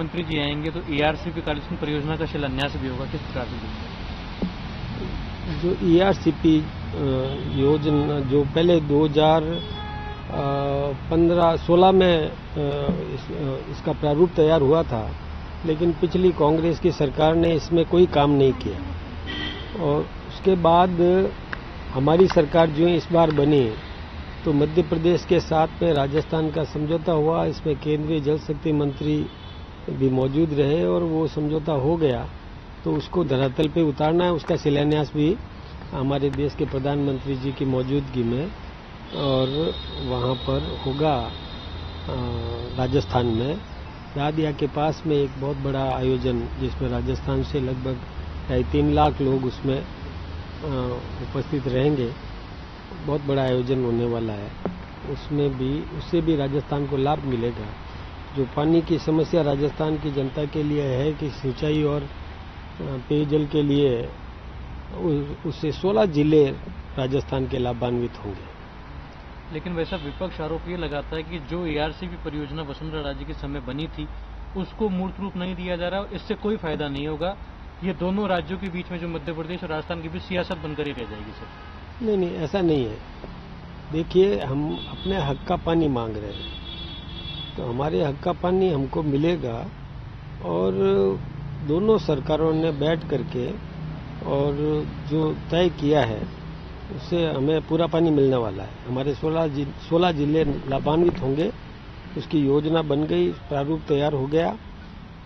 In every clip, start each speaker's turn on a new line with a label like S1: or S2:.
S1: प्रधानमंत्री जी आएंगे तो ईआरसीपी कालीसिंध परियोजना का शिलान्यास भी होगा, किस प्रकार से देखते हैं?
S2: जो ईआरसीपी योजना जो पहले 2015-16 में इसका प्रारूप तैयार हुआ था, लेकिन पिछली कांग्रेस की सरकार ने इसमें कोई काम नहीं किया और उसके बाद हमारी सरकार जो इस बार बनी तो मध्य प्रदेश के साथ में राजस्थान का समझौता हुआ। इसमें केंद्रीय जल शक्ति मंत्री भी मौजूद रहे और वो समझौता हो गया, तो उसको धरातल पे उतारना है। उसका शिलान्यास भी हमारे देश के प्रधानमंत्री जी की मौजूदगी में और वहाँ पर होगा राजस्थान में दादिया के पास में एक बहुत बड़ा आयोजन, जिसमें राजस्थान से लगभग 2.5-3 लाख लोग उसमें उपस्थित रहेंगे। बहुत बड़ा आयोजन होने वाला है। उससे भी राजस्थान को लाभ मिलेगा। जो पानी की समस्या राजस्थान की जनता के लिए है कि सिंचाई और पेयजल के लिए, उससे 16 जिले राजस्थान के लाभान्वित होंगे।
S1: लेकिन वैसा विपक्ष आरोप ये लगाता है कि जो ईआरसीपी परियोजना वसुंधरा राजे के समय बनी थी उसको मूर्त रूप नहीं दिया जा रहा, इससे कोई फायदा नहीं होगा। ये दोनों राज्यों के बीच में जो मध्य प्रदेश और राजस्थान के बीच सियासत बनकर ही रह जाएगी सर।
S2: नहीं, ऐसा नहीं है। देखिए, हम अपने हक का पानी मांग रहे हैं, तो हमारे हक का पानी हमको मिलेगा और दोनों सरकारों ने बैठ करके और जो तय किया है उससे हमें पूरा पानी मिलने वाला है। हमारे 16 जिले लाभान्वित होंगे। उसकी योजना बन गई, प्रारूप तैयार हो गया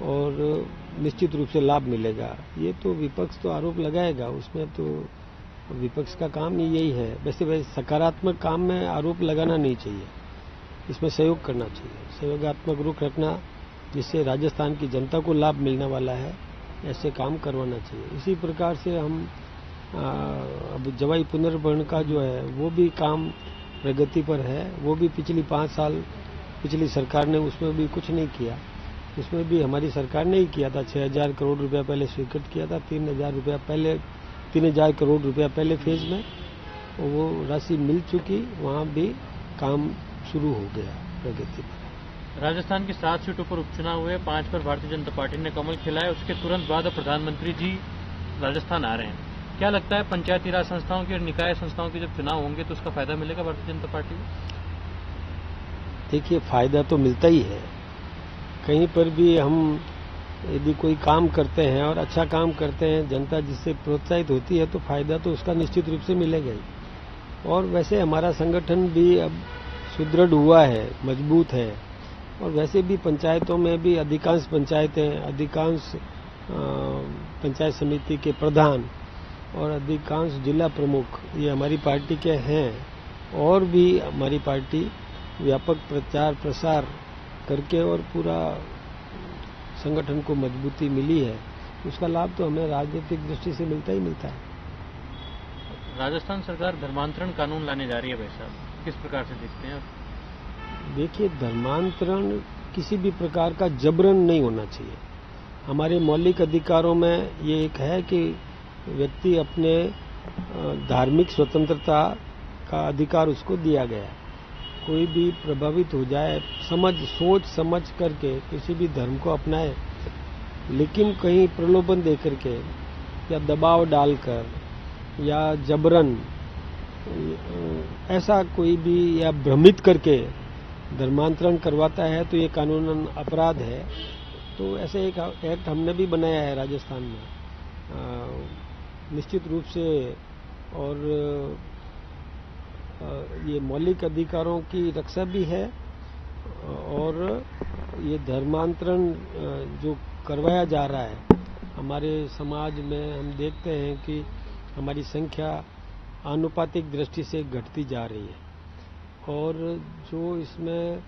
S2: और निश्चित रूप से लाभ मिलेगा। ये तो विपक्ष तो आरोप लगाएगा, उसमें तो विपक्ष का काम ही यही है। वैसे सकारात्मक काम में आरोप लगाना नहीं चाहिए, इसमें सहयोग करना चाहिए, सहयोगात्मक रुख रखना, जिससे राजस्थान की जनता को लाभ मिलने वाला है, ऐसे काम करवाना चाहिए। इसी प्रकार से हम अब जवाई पुनर्भरण का जो है वो भी काम प्रगति पर है। वो भी पिछली 5 साल पिछली सरकार ने उसमें भी कुछ नहीं किया। उसमें भी हमारी सरकार ने ही किया था। 6,000 करोड़ रुपया पहले स्वीकृत किया था, 3,000 करोड़ रुपया पहले फेज में, और वो राशि मिल चुकी। वहाँ भी काम शुरू हो गया प्रगति पर।
S1: राजस्थान की 7 सीटों पर उपचुनाव हुए, 5 पर भारतीय जनता पार्टी ने कमल खिलाया। उसके तुरंत बाद प्रधानमंत्री जी राजस्थान आ रहे हैं। क्या लगता है पंचायती राज संस्थाओं की और निकाय संस्थाओं के जब चुनाव होंगे तो उसका फायदा मिलेगा भारतीय जनता पार्टी को?
S2: देखिए, फायदा तो मिलता ही है। कहीं पर भी हम यदि कोई काम करते हैं और अच्छा काम करते हैं, जनता जिससे प्रोत्साहित होती है, तो फायदा तो उसका निश्चित रूप से मिलेगा ही। और वैसे हमारा संगठन भी अब सुदृढ़ हुआ है, मजबूत है। और वैसे भी पंचायतों में भी अधिकांश पंचायत समिति के प्रधान और अधिकांश जिला प्रमुख ये हमारी पार्टी के हैं। और भी हमारी पार्टी व्यापक प्रचार प्रसार करके और पूरा संगठन को मजबूती मिली है। उसका लाभ तो हमें राजनीतिक दृष्टि से मिलता ही मिलता है।
S1: राजस्थान सरकार धर्मांतरण कानून लाने जा रही है भाई साहब, किस प्रकार से देखते हैं आप?
S2: देखिए, धर्मांतरण किसी भी प्रकार का जबरन नहीं होना चाहिए। हमारे मौलिक अधिकारों में ये एक है कि व्यक्ति अपने धार्मिक स्वतंत्रता का अधिकार उसको दिया गया है। कोई भी प्रभावित हो जाए, सोच समझ करके किसी भी धर्म को अपनाए, लेकिन कहीं प्रलोभन दे करके या दबाव डालकर या जबरन ऐसा कोई भी या भ्रमित करके धर्मांतरण करवाता है तो ये कानूनन अपराध है। तो ऐसे एक एक्ट हमने भी बनाया है राजस्थान में, निश्चित रूप से। और ये मौलिक अधिकारों की रक्षा भी है। और ये धर्मांतरण जो करवाया जा रहा है हमारे समाज में, हम देखते हैं कि हमारी संख्या आनुपातिक दृष्टि से घटती जा रही है। और जो इसमें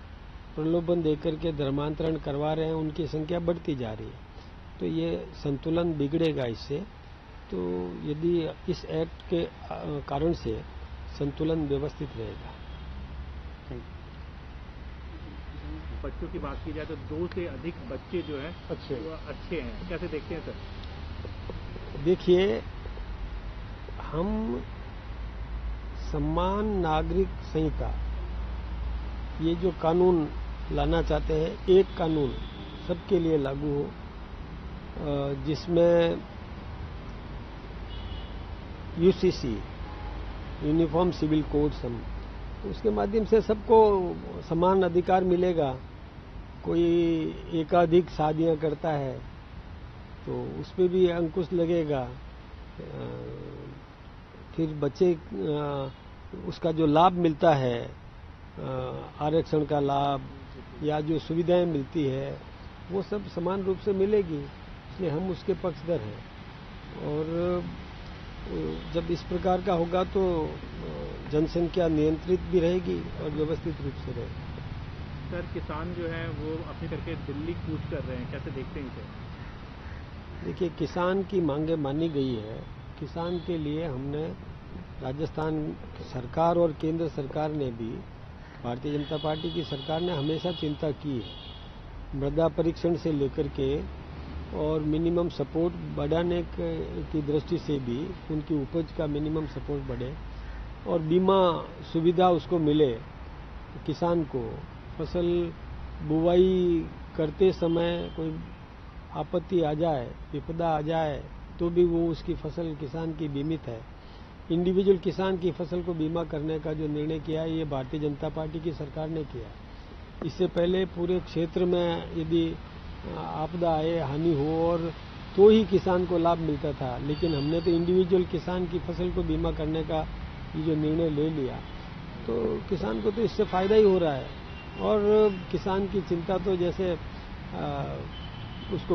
S2: प्रलोभन देकर के धर्मांतरण करवा रहे हैं उनकी संख्या बढ़ती जा रही है। तो ये संतुलन बिगड़ेगा इससे। तो यदि इस एक्ट के कारण से संतुलन व्यवस्थित रहेगा।
S1: बच्चों की बात की जाए तो 2 से अधिक बच्चे जो हैं अच्छे हैं, कैसे देखते हैं सर?
S2: देखिए, हम समान नागरिक संहिता ये जो कानून लाना चाहते हैं, एक कानून सबके लिए लागू हो, जिसमें यूसीसी, यूनिफॉर्म सिविल कोड्स, हम उसके माध्यम से सबको समान अधिकार मिलेगा। कोई एकाधिक शादियां करता है तो उस पर भी अंकुश लगेगा। फिर बच्चे उसका जो लाभ मिलता है, आरक्षण का लाभ या जो सुविधाएं मिलती है, वो सब समान रूप से मिलेगी। इसलिए हम उसके पक्षधर हैं। और जब इस प्रकार का होगा तो जनसंख्या नियंत्रित भी रहेगी और व्यवस्थित रूप से रहेगी।
S3: सर, किसान जो है वो अपने करके दिल्ली कूच कर रहे हैं, कैसे देखते हैं इसे?
S2: देखिए, किसान की मांगें मानी गई है। किसान के लिए हमने राजस्थान सरकार और केंद्र सरकार ने भी, भारतीय जनता पार्टी की सरकार ने हमेशा चिंता की है। मृदा परीक्षण से लेकर के और मिनिमम सपोर्ट बढ़ाने की दृष्टि से भी उनकी उपज का मिनिमम सपोर्ट बढ़े और बीमा सुविधा उसको मिले। किसान को फसल बुवाई करते समय कोई आपत्ति आ जाए, विपदा आ जाए, तो भी वो उसकी फसल किसान की बीमित है। इंडिविजुअल किसान की फसल को बीमा करने का जो निर्णय किया है, ये भारतीय जनता पार्टी की सरकार ने किया। इससे पहले पूरे क्षेत्र में यदि आपदा आए, हानि हो और तो ही किसान को लाभ मिलता था, लेकिन हमने तो इंडिविजुअल किसान की फसल को बीमा करने का ये जो निर्णय ले लिया, तो किसान को तो इससे फायदा ही हो रहा है। और किसान की चिंता तो जैसे उसको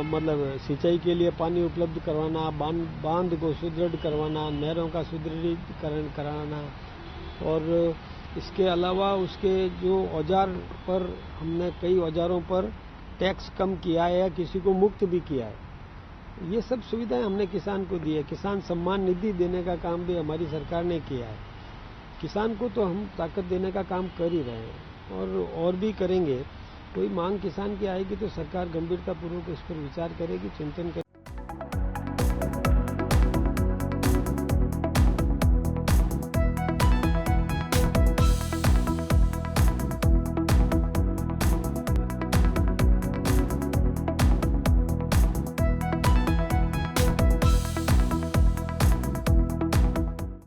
S2: मतलब सिंचाई के लिए पानी उपलब्ध करवाना, बांध को सुदृढ़ करवाना, नहरों का सुदृढ़ीकरण कराना, और इसके अलावा उसके जो औजार पर हमने कई औजारों पर टैक्स कम किया है या किसी को मुक्त भी किया है। ये सब सुविधाएं हमने किसान को दी है। किसान सम्मान निधि देने का काम भी हमारी सरकार ने किया है। किसान को तो हम ताकत देने का काम कर ही रहे हैं और भी करेंगे। कोई मांग किसान की आएगी तो सरकार गंभीरतापूर्वक इस पर विचार करेगी, चिंतन करेगी।